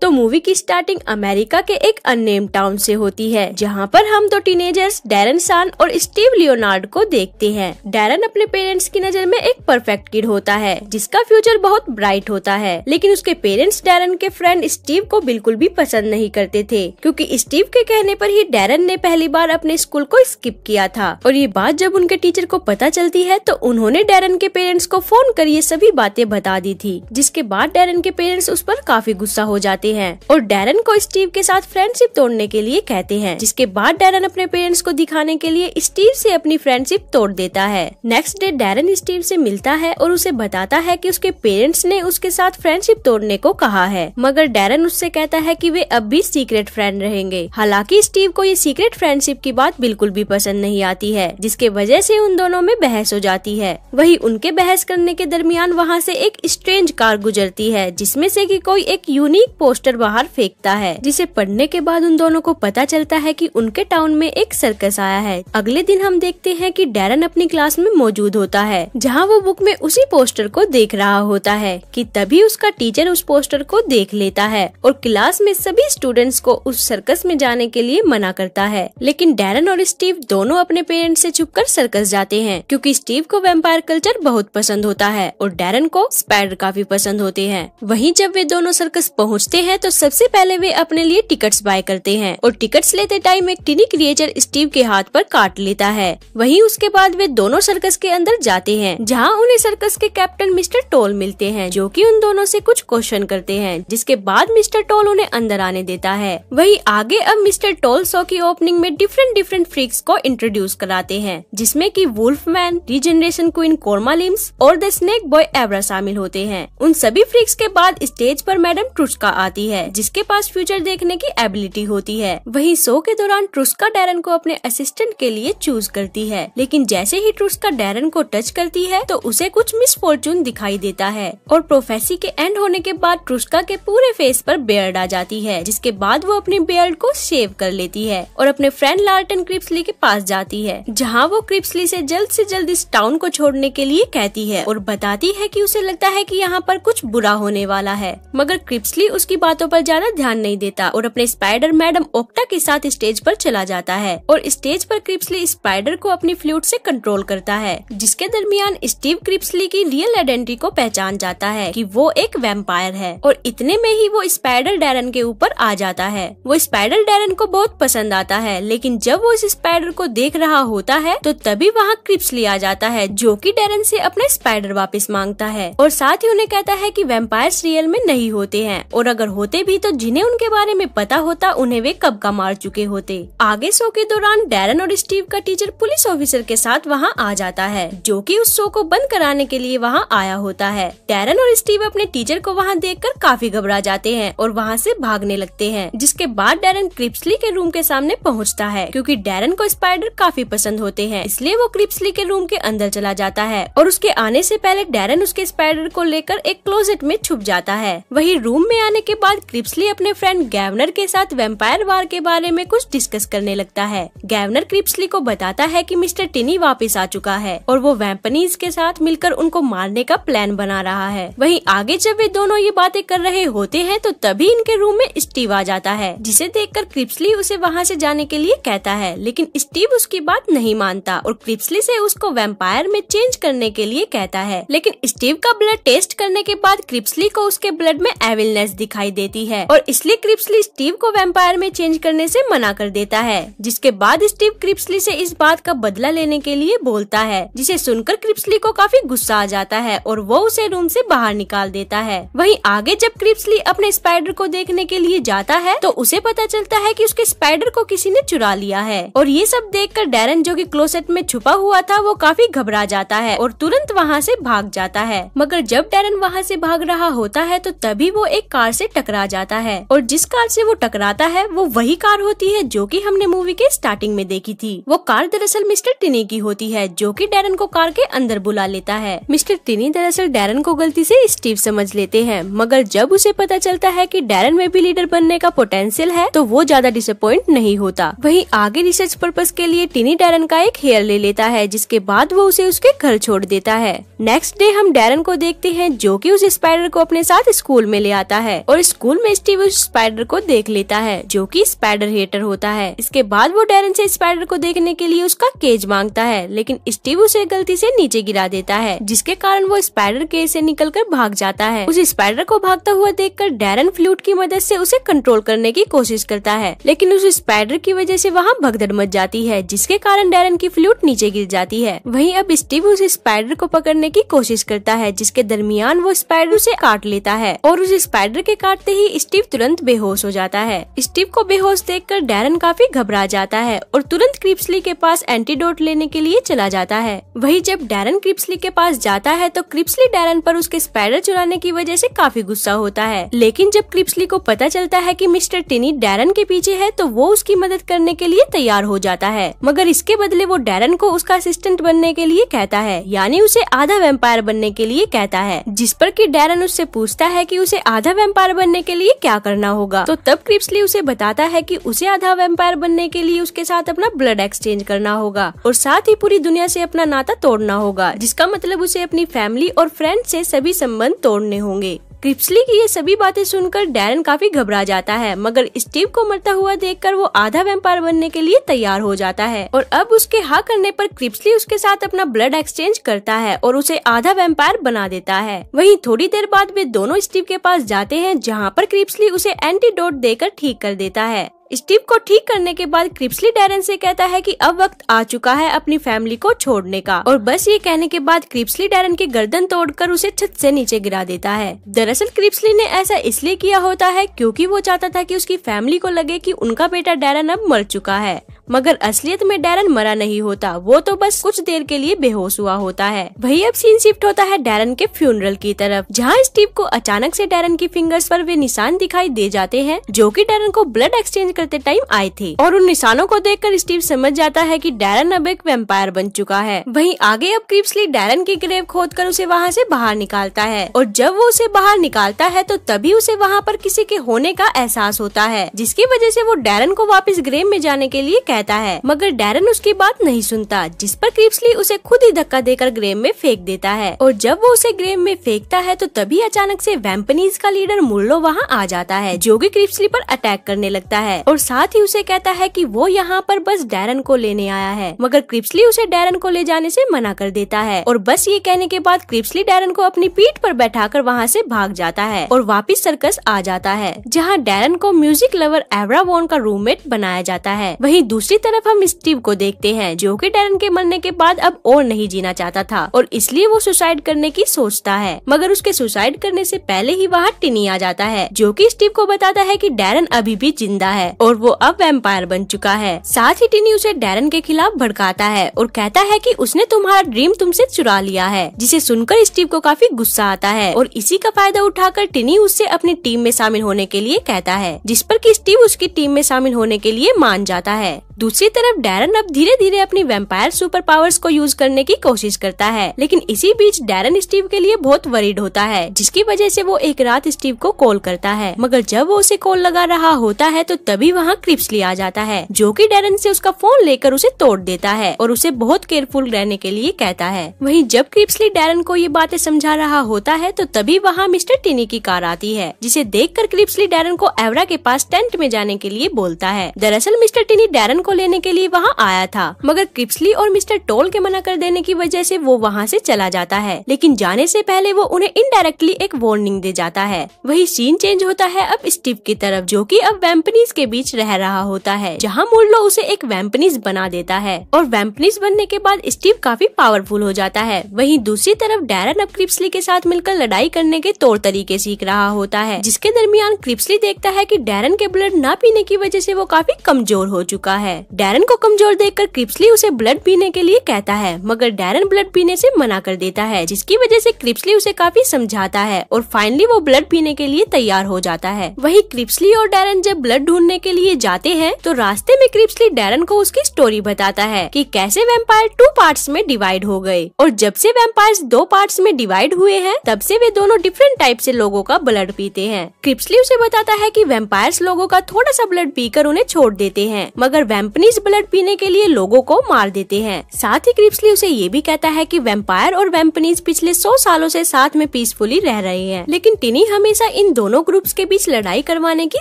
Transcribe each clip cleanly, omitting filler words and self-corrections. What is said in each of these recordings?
तो मूवी की starting America के एक अननेम्ड टाउन से होती है, जहाँ पर हम दो टीनेजर्स डैरन सान और स्टीव लियोनार्ड को देखते हैं। डैरन अपने पेरेंट्स की नजर में एक परफेक्ट किड होता है जिसका फ्यूचर बहुत ब्राइट होता है, लेकिन उसके पेरेंट्स डैरन के फ्रेंड स्टीव को बिल्कुल भी पसंद नहीं करते थे, क्योंकि स्टीव के कहने पर ही डैरन ने पहली बार अपने स्कूल को स्किप किया था। और ये बात जब उनके टीचर को पता चलती है तो उन्होंने डैरन के पेरेंट्स को फोन कर ये सभी बातें बता दी थी, जिसके बाद डैरन के पेरेंट्स उस पर काफी गुस्सा हो जाते हैं और डैरन को स्टीव के साथ फ्रेंडशिप तोड़ने के लिए कहते हैं, जिसके बाद डैरन अपने पेरेंट्स को दिखाने के लिए स्टीव से अपनी फ्रेंडशिप तोड़ देता है। नेक्स्ट डे डैरन स्टीव से मिलता है और उसे बताता है कि उसके पेरेंट्स ने उसके साथ फ्रेंडशिप तोड़ने को कहा है, मगर डैरन उससे कहता है कि वे अब भी सीक्रेट फ्रेंड रहेंगे। हालांकि स्टीव को ये सीक्रेट फ्रेंडशिप की बात बिल्कुल भी पसंद नहीं आती है, जिसके वजह से उन दोनों में बहस हो जाती है। वही उनके बहस करने के दरमियान वहाँ से एक स्ट्रेंज कार गुजरती है, जिसमें से कि कोई एक यूनिक पोस्टर बाहर फेंकता है, जिसे पढ़ने के बाद उन दोनों को पता चलता है कि उनके टाउन में एक सर्कस आया है। अगले दिन हम देखते हैं कि डैरन अपनी क्लास में मौजूद होता है, जहाँ वो बुक में उसी पोस्टर को देख रहा होता है कि तभी उसका टीचर उस पोस्टर को देख लेता है और क्लास में सभी स्टूडेंट्स को उस सर्कस में जाने के लिए मना करता है। लेकिन डैरन और स्टीव दोनों अपने पेरेंट्स से छुपकर सर्कस जाते हैं, क्योंकि स्टीव को वैम्पायर कल्चर बहुत पसंद होता है और डैरन को स्पाइडर काफी पसंद होते हैं। वहीं जब वे दोनों सर्कस पहुंचते हैं तो सबसे पहले वे अपने लिए टिकट्स बाय करते हैं और टिकट्स लेते टाइम एक टिनी क्रिएचर स्टीव के हाथ पर काट लेता है। वहीं उसके बाद वे दोनों सर्कस के अंदर जाते हैं, जहां उन्हें सर्कस के कैप्टन मिस्टर टोल मिलते हैं, जो कि उन दोनों से कुछ क्वेश्चन करते हैं, जिसके बाद मिस्टर टोल उन्हें अंदर आने देता है। वहीं आगे अब मिस्टर टोल शो की ओपनिंग में डिफरेंट फ्रीक्स को इंट्रोड्यूस कराते हैं, जिसमें कि वुल्फमैन, रीजनरेशन क्वीन कोरमा लिम्स और द स्नेक बॉय एब्रा शामिल होते हैं। उन सभी फ्रीक्स के बाद स्टेज पर मैडम ट्रुस्का आती है, जिसके पास फ्यूचर देखने की एबिलिटी होती है। वहीं शो के दौरान ट्रुस्का डैरन को अपने असिस्टेंट के लिए चूज करती है, लेकिन जैसे ही ट्रुस्का डैरन को टच करती है तो उसे कुछ मिसफॉर्चून दिखाई देता है और प्रोफेसी के एंड होने के बाद ट्रुस्का के पूरे फेस पर बियर्ड आ जाती है, जिसके बाद वो अपनी बियर्ड को शेव कर लेती है और अपने फ्रेंड लार्टन क्रिप्सली के पास जाती है, जहाँ वो क्रिप्सली से जल्द इस टाउन को छोड़ने के लिए कहती है और बताती है कि उसे लगता है कि यहाँ पर कुछ बुरा होने वाला है। मगर क्रिप्सली उसकी बातों पर ज्यादा ध्यान नहीं देता और अपने स्पाइडर मैडम ओक्टा के साथ स्टेज पर चला जाता है और स्टेज पर क्रिप्सली स्पाइडर को अपनी फ्लूट से कंट्रोल करता है, जिसके दरमियान स्टीव क्रिप्सली की रियल आइडेंटिटी को पहचान जाता है कि वो एक वैम्पायर है और इतने में ही वो स्पाइडर डैरन के ऊपर आ जाता है। वो स्पाइडर डैरन को बहुत पसंद आता है, लेकिन जब वो इस स्पाइडर को देख रहा होता है तो तभी वहाँ क्रिप्सली आ जाता है, जो कि डैरन से अपना स्पाइडर वापस मांगता है और साथ ही उन्हें कहता है कि वैम्पायर्स रियल में नहीं होते हैं और अगर होते भी तो जिन्हें उनके बारे में पता होता उन्हें वे कब का मार चुके होते। आगे शो के दौरान डैरन और स्टीव का टीचर पुलिस ऑफिसर के साथ वहाँ आ जाता है, जो कि उस शो को बंद कराने के लिए वहाँ आया होता है। डैरन और स्टीव अपने टीचर को वहाँ देखकर काफी घबरा जाते हैं और वहाँ से भागने लगते हैं, जिसके बाद डैरन क्रिप्सली के रूम के सामने पहुँचता है, क्योंकि डैरन को स्पाइडर काफी पसंद होते हैं, इसलिए वो क्रिप्सली के रूम के अंदर चला जाता है और उसके आने से पहले डैरन उसके स्पाइडर को लेकर एक क्लोजेट में छुप जाता है। वही रूम में आने के बाद क्रिप्सली अपने फ्रेंड गैवनर के साथ वैम्पायर वार के बारे में कुछ डिस्कस करने लगता है। गैवनर क्रिप्सली को बताता है कि मिस्टर टिनी वापस आ चुका है और वो वैम्पनीज के साथ मिलकर उनको मारने का प्लान बना रहा है। वहीं आगे जब वे दोनों ये बातें कर रहे होते हैं तो तभी इनके रूम में स्टीव आ जाता है, जिसे देखकर क्रिप्सली उसे वहाँ से जाने के लिए कहता है, लेकिन स्टीव उसकी बात नहीं मानता और क्रिप्सली से उसको वैम्पायर में चेंज करने के लिए कहता है। लेकिन स्टीव का ब्लड टेस्ट करने के बाद क्रिप्सली को उसके ब्लड में एविलनेस दिखाई देती है और इसलिए क्रिप्सली स्टीव को वैम्पायर में चेंज करने से मना कर देता है, जिसके बाद स्टीव क्रिप्सली से इस बात का बदला लेने के लिए बोलता है, जिसे सुनकर क्रिप्सली को काफी गुस्सा आ जाता है और वो उसे रूम से बाहर निकाल देता है। वहीं आगे जब क्रिप्सली अपने स्पाइडर को देखने के लिए जाता है तो उसे पता चलता है कि उसके स्पाइडर को किसी ने चुरा लिया है और ये सब देखकर डैरन, जो कि क्लोसेट में छुपा हुआ था, वो काफी घबरा जाता है और तुरंत वहाँ से भाग जाता है। मगर जब डैरन वहाँ से भाग रहा होता है तो तभी वो एक कार से टकरा जाता है और जिस कार से वो टकराता है वो वही कार होती है जो कि हमने मूवी के स्टार्टिंग में देखी थी। वो कार दरअसल मिस्टर टिनी की होती है, जो कि डैरन को कार के अंदर बुला लेता है। मिस्टर टिनी दरअसल डैरन को गलती से स्टीव समझ लेते हैं, मगर जब उसे पता चलता है कि डैरन में भी लीडर बनने का पोटेंशियल है तो वो ज्यादा डिसअपॉइंट नहीं होता। वहीं आगे रिसर्च पर्पस के लिए टिनी डैरन का एक हेयर ले लेता है, जिसके बाद वो उसे उसके घर छोड़ देता है। नेक्स्ट डे हम डैरन को देखते हैं, जो कि उस स्पाइडर को अपने साथ स्कूल में ले आता है और स्कूल में स्टीव उस स्पाइडर को देख लेता है जो कि स्पाइडर हेटर होता है। इसके बाद वो डैरन से स्पाइडर को देखने के लिए उसका केज मांगता है, लेकिन स्टीव उसे गलती से नीचे गिरा देता है, जिसके कारण वो स्पाइडर केज से निकलकर भाग जाता है। उस स्पाइडर को भागता हुआ देखकर डैरन फ्लूट की मदद से उसे कंट्रोल करने की कोशिश करता है, लेकिन उस स्पाइडर की वजह से वहाँ भगदड़ मच जाती है, जिसके कारण डैरन की फ्लूट नीचे गिर जाती है। वहीं अब स्टीव उस स्पाइडर को पकड़ने की कोशिश करता है, जिसके दरमियान वो स्पाइडर उसे काट लेता है और उस स्पाइडर के काटते ही स्टीव तुरंत बेहोश हो जाता है। स्टीव को बेहोश देखकर डैरन काफी घबरा जाता है और तुरंत क्रिप्सली के पास एंटीडोट लेने के लिए चला जाता है। वहीं जब डैरन क्रिप्सली के पास जाता है तो क्रिप्सली डैरन पर उसके स्पाइडर चुराने की वजह से काफी गुस्सा होता है, लेकिन जब क्रिप्सली को पता चलता है कि मिस्टर टिनी डैरन के पीछे है तो वो उसकी मदद करने के लिए तैयार हो जाता है, मगर इसके बदले वो डैरन को उसका असिस्टेंट बनने के लिए कहता है, यानी उसे आधा वैम्पायर बनने के लिए कहता है। जिस पर कि डैरन उससे पूछता है कि उसे आधा वैम्पायर बनने के लिए क्या करना होगा, तो तब क्रिप्सली उसे बताता है कि उसे आधा वैम्पायर बनने के लिए उसके साथ अपना ब्लड एक्सचेंज करना होगा और साथ ही पूरी दुनिया से अपना नाता तोड़ना होगा, जिसका मतलब उसे अपनी फैमिली और फ्रेंड से सभी संबंध तोड़ने होंगे। क्रिप्सली की ये सभी बातें सुनकर डैरन काफी घबरा जाता है, मगर स्टीव को मरता हुआ देखकर वो आधा वैम्पायर बनने के लिए तैयार हो जाता है और अब उसके हाँ करने पर क्रिप्सली उसके साथ अपना ब्लड एक्सचेंज करता है और उसे आधा वैम्पायर बना देता है। वहीं थोड़ी देर बाद वे दोनों स्टीव के पास जाते हैं, जहाँ पर क्रिप्सली उसे एंटीडोट देकर ठीक कर देता है। स्टीव को ठीक करने के बाद क्रिप्सली डैरन से कहता है कि अब वक्त आ चुका है अपनी फैमिली को छोड़ने का, और बस ये कहने के बाद क्रिप्सली डैरन की गर्दन तोड़कर उसे छत से नीचे गिरा देता है। दरअसल क्रिप्सली ने ऐसा इसलिए किया होता है क्योंकि वो चाहता था कि उसकी फैमिली को लगे कि उनका बेटा डैरन अब मर चुका है, मगर असलियत में डैरन मरा नहीं होता, वो तो बस कुछ देर के लिए बेहोश हुआ होता है। वही अब सीन शिफ्ट होता है डैरन के फ्यूनरल की तरफ, जहाँ स्टीव को अचानक से डैरन की फिंगर्स पर वे निशान दिखाई दे जाते हैं जो कि डैरन को ब्लड एक्सचेंज करते टाइम आए थे, और उन निशानों को देखकर स्टीव समझ जाता है कि डैरन अब एक वैम्पायर बन चुका है। वहीं आगे अब क्रिप्सली डैरन की ग्रेव खोदकर उसे वहाँ से बाहर निकालता है, और जब वो उसे बाहर निकालता है तो तभी उसे वहाँ पर किसी के होने का एहसास होता है, जिसकी वजह से वो डैरन को वापस ग्रेव में जाने के लिए कहता है, मगर डैरन उसकी बात नहीं सुनता, जिस पर क्रिप्सली उसे खुद ही धक्का देकर ग्रेव में फेंक देता है। और जब वो उसे ग्रेव में फेंकता है तो तभी अचानक से वैम्पनीज का लीडर मुर्लो वहाँ आ जाता है, जो कि क्रिप्सली पर अटैक करने लगता है और साथ ही उसे कहता है कि वो यहाँ पर बस डैरन को लेने आया है, मगर क्रिप्सली उसे डैरन को ले जाने से मना कर देता है। और बस ये कहने के बाद क्रिप्सली डैरन को अपनी पीठ पर बैठाकर वहाँ से भाग जाता है और वापस सर्कस आ जाता है, जहाँ डैरन को म्यूजिक लवर एवरा वॉन का रूममेट बनाया जाता है। वहीं दूसरी तरफ हम स्टीव को देखते हैं, जो कि डैरन के मरने के बाद अब और नहीं जीना चाहता था और इसलिए वो सुसाइड करने की सोचता है, मगर उसके सुसाइड करने से पहले ही वहाँ टिनी आ जाता है, जो कि स्टीव को बताता है कि डैरन अभी भी जिंदा है और वो अब वैम्पायर बन चुका है। साथ ही टिनी उसे डैरन के खिलाफ भड़काता है और कहता है कि उसने तुम्हारा ड्रीम तुमसे चुरा लिया है, जिसे सुनकर स्टीव को काफी गुस्सा आता है और इसी का फायदा उठाकर टिनी उससे अपनी टीम में शामिल होने के लिए कहता है, जिस पर कि स्टीव उसकी टीम में शामिल होने के लिए मान जाता है। दूसरी तरफ डैरन अब धीरे धीरे अपनी वैम्पायर सुपर पावर्स को यूज करने की कोशिश करता है, लेकिन इसी बीच डैरन स्टीव के लिए बहुत वरीड होता है, जिसकी वजह से वो एक रात स्टीव को कॉल करता है, मगर जब वो उसे कॉल लगा रहा होता है तो तभी वहाँ क्रिप्सली आ जाता है, जो कि डैरन से उसका फोन लेकर उसे तोड़ देता है और उसे बहुत केयरफुल रहने के लिए कहता है। वहीं जब क्रिप्सली डैरन को ये बातें समझा रहा होता है तो तभी वहाँ मिस्टर टिनी की कार आती है, जिसे देखकर क्रिप्सली डैरन को एवरा के पास टेंट में जाने के लिए बोलता है। दरअसल मिस्टर टिनी डैरन को लेने के लिए वहाँ आया था, मगर क्रिप्सली और मिस्टर टोल के मना कर देने की वजह से वो वहाँ से चला जाता है, लेकिन जाने से पहले वो उन्हें इनडायरेक्टली एक वार्निंग दे जाता है। वही सीन चेंज होता है अब स्टीव की तरफ, जो कि अब वैम्पनीज के बीच रह रहा होता है, जहाँ मुर्लो उसे एक वैम्पनीज बना देता है और वैम्पनीज बनने के बाद स्टीव काफी पावरफुल हो जाता है। वहीं दूसरी तरफ डैरन अब क्रिप्सली के साथ मिलकर लड़ाई करने के तौर तरीके सीख रहा होता है, जिसके दरमियान क्रिप्सली देखता है कि डैरन के ब्लड न पीने की वजह से वो काफी कमजोर हो चुका है। डैरन को कमजोर देखकर क्रिप्सली उसे ब्लड पीने के लिए कहता है, मगर डैरन ब्लड पीने से मना कर देता है, जिसकी वजह से क्रिप्सली उसे काफी समझाता है और फाइनली वो ब्लड पीने के लिए तैयार हो जाता है। वहीं क्रिप्सली और डैरन जब ब्लड ढूंढने के लिए जाते हैं तो रास्ते में क्रिप्सली डैरन को उसकी स्टोरी बताता है कि कैसे वैम्पायर 2 पार्ट्स में डिवाइड हो गए, और जब से वैम्पायर्स 2 पार्ट्स में डिवाइड हुए हैं तब से वे दोनों डिफरेंट टाइप से लोगों का ब्लड पीते हैं। क्रिप्सली उसे बताता है कि वैम्पायर्स लोगों का थोड़ा सा ब्लड पीकर उन्हें छोड़ देते हैं, मगर वेम्पनीज ब्लड पीने के लिए लोगों को मार देते हैं। साथ ही क्रिप्सली उसे ये भी कहता है कि वेम्पायर और वेम्पनीज पिछले 100 सालों से साथ में पीसफुली रह रहे हैं, लेकिन टिनी हमेशा इन दोनों ग्रुप्स के बीच लड़ाई करवाने की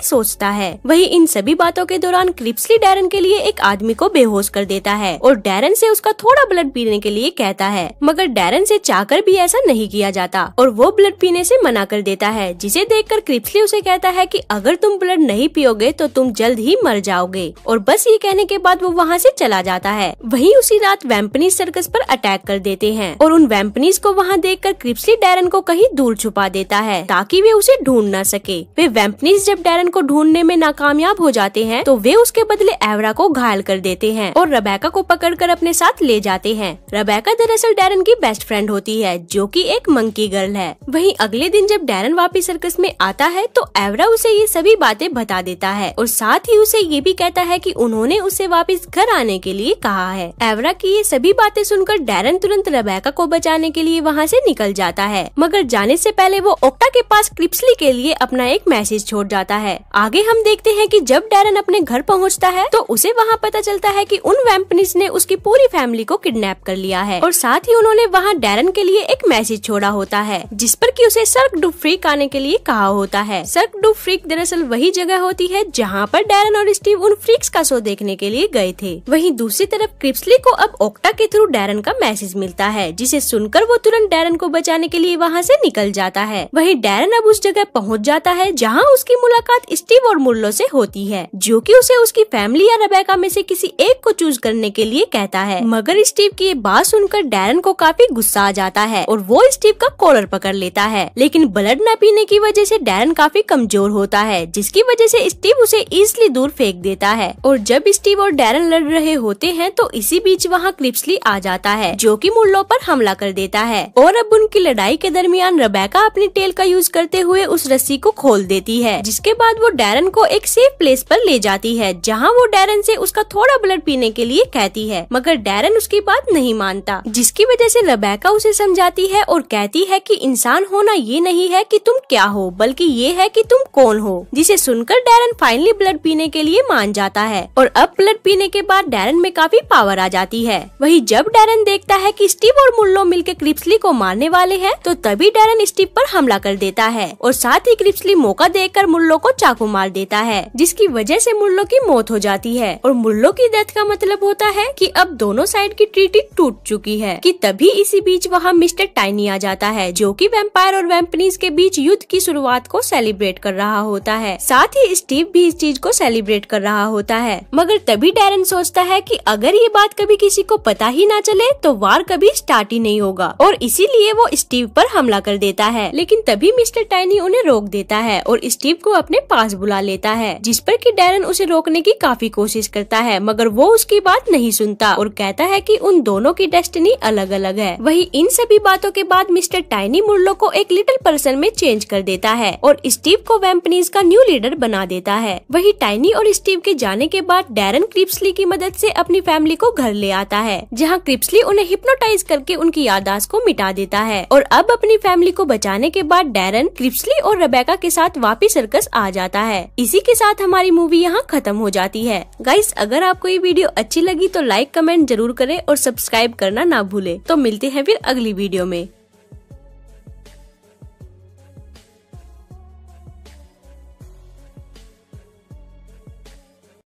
सोचता है। वही इन सभी बातों के दौरान क्रिप्सली डैरन के लिए एक आदमी को बेहोश कर देता है और डैरन से उसका थोड़ा ब्लड पीने के लिए कहता है, मगर डैरन से चाहकर भी ऐसा नहीं किया जाता और वो ब्लड पीने से मना कर देता है, जिसे देखकर क्रिप्सली उसे कहता है कि अगर तुम ब्लड नहीं पियोगे तो तुम जल्द ही मर जाओगे। और बस ये कहने के बाद वो वहाँ से चला जाता है। वहीं उसी रात वेम्पनीज सर्कस पर अटैक कर देते हैं और उन वेम्पनीज को वहाँ देखकर क्रिप्सली डैरन को कहीं दूर छुपा देता है ताकि वे उसे ढूंढ न सके। वे वेम्पनीज जब डैरन को ढूंढने में नाकामयाब हो जाते हैं तो वे उसके बदले एवरा को घायल कर देते हैं और रेबेका को पकड़कर अपने साथ ले जाते हैं। रेबेका दरअसल डैरन की बेस्ट फ्रेंड होती है, जो कि एक मंकी गर्ल है। वहीं अगले दिन जब डैरन वापस सर्कस में आता है तो एवरा उसे ये सभी बातें बता देता है और साथ ही उसे ये भी कहता है कि उन्होंने उसे वापस घर आने के लिए कहा है। एवरा की ये सभी बातें सुनकर डैरन तुरंत रेबेका को बचाने के लिए वहाँ से निकल जाता है, मगर जाने से पहले वो ओक्टा के पास क्रिप्सली के लिए अपना एक मैसेज छोड़ जाता है। आगे हम देखते हैं कि जब डैरन अपने घर पहुँचता है तो उसे वहाँ पता चलता है कि उन वेम्पनीज ने उसकी पूरी फैमिली को किडनैप कर लिया है और साथ ही उन्होंने वहाँ डैरन के लिए एक मैसेज छोड़ा होता है जिस पर कि उसे सर्क डू फ्रीक आने के लिए कहा होता है। सर्क डू फ्रीक दरअसल वही जगह होती है जहाँ पर डैरन और स्टीव उन फ्रीक्स का शो देखने के लिए गए थे। वहीं दूसरी तरफ क्रिप्सली को अब ओक्टा के थ्रू डैरन का मैसेज मिलता है, जिसे सुनकर वो तुरंत डैरन को बचाने के लिए वहाँ से निकल जाता है। वहीं डैरन अब उस जगह पहुँच जाता है जहाँ उसकी मुलाकात स्टीव और मुर्लो से होती है, जो कि उसे उसकी फैमिली या रेबेका में से किसी एक को चूज करने के लिए कहता है। मगर स्टीव की ये बात सुनकर डैरन को काफी गुस्सा आ जाता है और वो स्टीव का कॉलर पकड़ लेता है, लेकिन ब्लड न पीने की वजह से डैरन काफी कमजोर होता है, जिसकी वजह से स्टीव उसे इजीली दूर फेंक देता है। और जब स्टीव और डैरन लड़ रहे होते हैं तो इसी बीच वहाँ क्रिप्सली आ जाता है, जो कि मुर्लो पर हमला कर देता है। और अब उनकी लड़ाई के दरमियान रेबेका अपनी टेल का यूज करते हुए उस रस्सी को खोल देती है, जिसके बाद वो डैरन को एक सेफ प्लेस पर ले जाती है, जहाँ वो डैरन से उसका थोड़ा ब्लड पीने के लिए कहती है, मगर डैरन उसकी बात नहीं मानता, जिसकी वजह से रेबेका उसे समझाती है और कहती है कि इंसान होना ये नहीं है कि तुम क्या हो, बल्कि ये है कि तुम कौन हो। जिसे सुनकर डैरन फाइनली ब्लड पीने के लिए मान जाता है और अब ब्लड पीने के बाद डैरन में काफी पावर आ जाती है। वही जब डैरन देखता है कि स्टीव और मुर्लो मिलकर क्रिप्सली को मारने वाले हैं तो तभी डैरन स्टीव पर हमला कर देता है और साथ ही क्रिप्सली मौका देकर मुर्लो को चाकू मार देता है, जिसकी वजह से मुर्लो की मौत हो जाती है। और मुर्लो की डेथ का मतलब होता है कि अब दोनों साइड की ट्रीटी टूट चुकी है। कि तभी इसी बीच वहाँ मिस्टर टाइनी आ जाता है, जो कि वेम्पायर और वेम्पनीज के बीच युद्ध की शुरुआत को सेलिब्रेट कर रहा होता है। साथ ही स्टीव भी इस चीज को सेलिब्रेट कर रहा होता है, मगर तभी डैरन सोचता है कि अगर ये बात कभी किसी को पता ही ना चले तो वार कभी स्टार्ट ही नहीं होगा, और इसीलिए वो स्टीव पर हमला कर देता है। लेकिन तभी मिस्टर टाइनी उन्हें रोक देता है और स्टीव को अपने पास बुला लेता है, जिस पर कि डैरन उसे रोकने की काफी कोशिश करता है, मगर वो उसकी बात नहीं सुनता और कहता है कि उन दोनों की डेस्टिनी अलग अलग है। वही इन सभी बातों के बाद मिस्टर टाइनी मुर्लो को एक लिटिल पर्सन में चेंज कर देता है और स्टीव को वेम्पनीज का न्यू लीडर बना देता है। वही टाइनी और स्टीव के जाने के बाद डैरन क्रिप्सली की मदद से अपनी फैमिली को घर ले आता है, जहाँ क्रिप्सली उन्हें हिप्नोटाइज करके उनकी याददाश्त को मिटा देता है। और अब अपनी फैमिली को बचाने के बाद डैरन क्रिप्सली और रेबेका के साथ वापिस सर्कस आ जाता है। इसी के साथ हमारी मूवी यहाँ खत्म हो जाती है। गाइस, अगर आपको ये वीडियो अच्छी लगी तो लाइक कमेंट जरूर करें और सब्सक्राइब करना ना भूले। तो मिलते हैं फिर अगली वीडियो में।